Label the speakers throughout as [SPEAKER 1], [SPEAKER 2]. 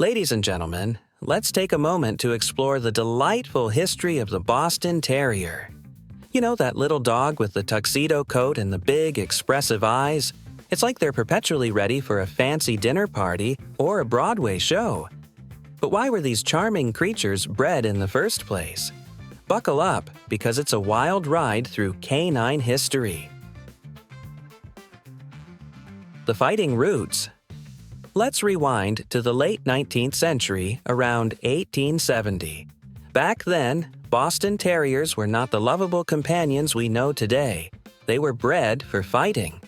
[SPEAKER 1] Ladies and gentlemen, let's take a moment to explore the delightful history of the Boston Terrier. You know that little dog with the tuxedo coat and the big, expressive eyes? It's like they're perpetually ready for a fancy dinner party or a Broadway show. But why were these charming creatures bred in the first place? Buckle up, because it's a wild ride through canine history. The fighting roots. Let's rewind to the late 19th century, around 1870. Back then, Boston Terriers were not the lovable companions we know today. They were bred for fighting.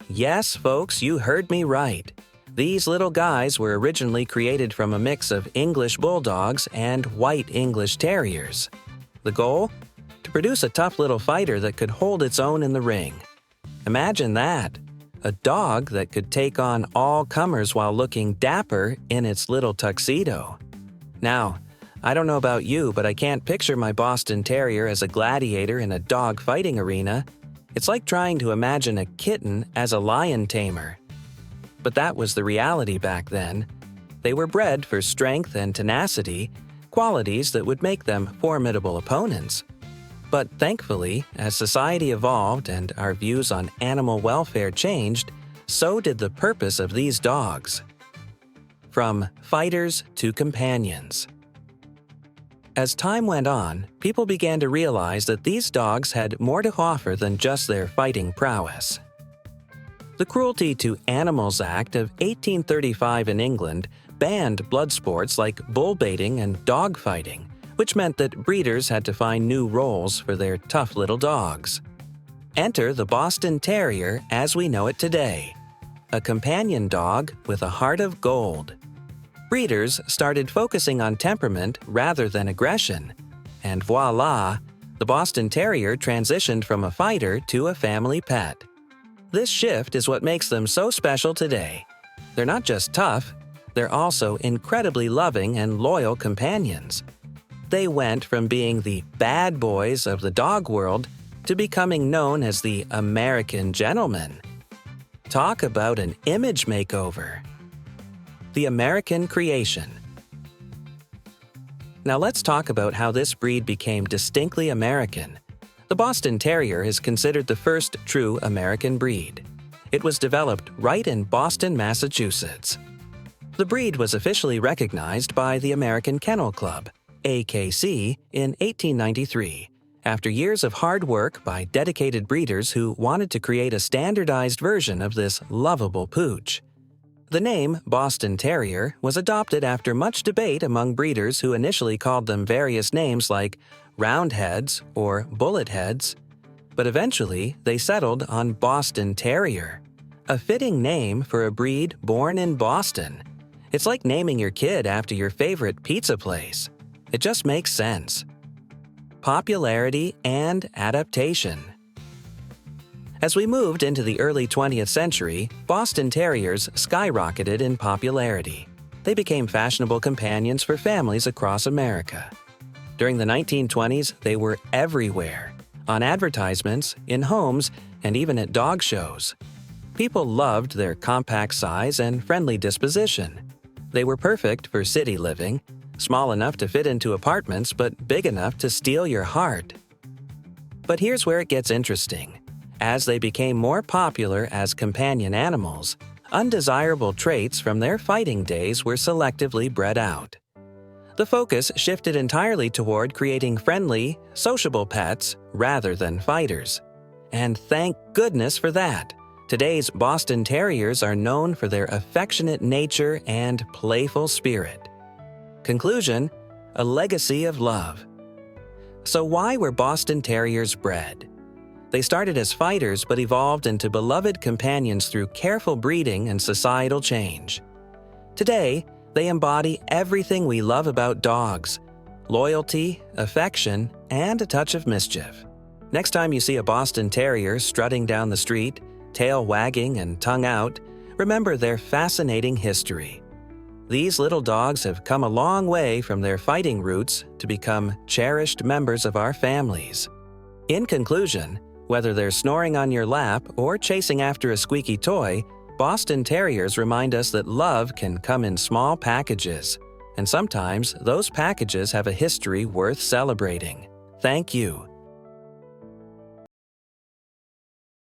[SPEAKER 1] Yes, folks, you heard me right. These little guys were originally created from a mix of English Bulldogs and white English Terriers. The goal? To produce a tough little fighter that could hold its own in the ring. Imagine that. A dog that could take on all comers while looking dapper in its little tuxedo. Now, I don't know about you, but I can't picture my Boston Terrier as a gladiator in a dog fighting arena. It's like trying to imagine a kitten as a lion tamer. But that was the reality back then. They were bred for strength and tenacity, qualities that would make them formidable opponents. But thankfully, as society evolved and our views on animal welfare changed, so did the purpose of these dogs. From fighters to companions. As time went on, people began to realize that these dogs had more to offer than just their fighting prowess. The Cruelty to Animals Act of 1835 in England banned blood sports like bull baiting and dog fighting, which meant that breeders had to find new roles for their tough little dogs. Enter the Boston Terrier as we know it today, a companion dog with a heart of gold. Breeders started focusing on temperament rather than aggression, and voila, the Boston Terrier transitioned from a fighter to a family pet. This shift is what makes them so special today. They're not just tough, they're also incredibly loving and loyal companions. They went from being the bad boys of the dog world to becoming known as the American gentleman. Talk about an image makeover. The American creation. Now let's talk about how this breed became distinctly American. The Boston Terrier is considered the first true American breed. It was developed right in Boston, Massachusetts. The breed was officially recognized by the American Kennel Club, AKC, in 1893, after years of hard work by dedicated breeders who wanted to create a standardized version of this lovable pooch. The name Boston Terrier was adopted after much debate among breeders who initially called them various names like Roundheads or Bulletheads, but eventually they settled on Boston Terrier, a fitting name for a breed born in Boston. It's like naming your kid after your favorite pizza place. It just makes sense. Popularity and adaptation. As we moved into the early 20th century, Boston Terriers skyrocketed in popularity. They became fashionable companions for families across America. During the 1920s, they were everywhere, on advertisements, in homes, and even at dog shows. People loved their compact size and friendly disposition. They were perfect for city living, small enough to fit into apartments but big enough to steal your heart. But here's where it gets interesting. As they became more popular as companion animals, undesirable traits from their fighting days were selectively bred out. The focus shifted entirely toward creating friendly, sociable pets rather than fighters. And thank goodness for that. Today's Boston Terriers are known for their affectionate nature and playful spirit. Conclusion: a legacy of love. So why were Boston Terriers bred? They started as fighters but evolved into beloved companions through careful breeding and societal change. Today, they embody everything we love about dogs: loyalty, affection, and a touch of mischief. Next time you see a Boston Terrier strutting down the street, tail wagging and tongue out, remember their fascinating history. These little dogs have come a long way from their fighting roots to become cherished members of our families. In conclusion, whether they're snoring on your lap or chasing after a squeaky toy, Boston Terriers remind us that love can come in small packages. And sometimes those packages have a history worth celebrating. Thank you.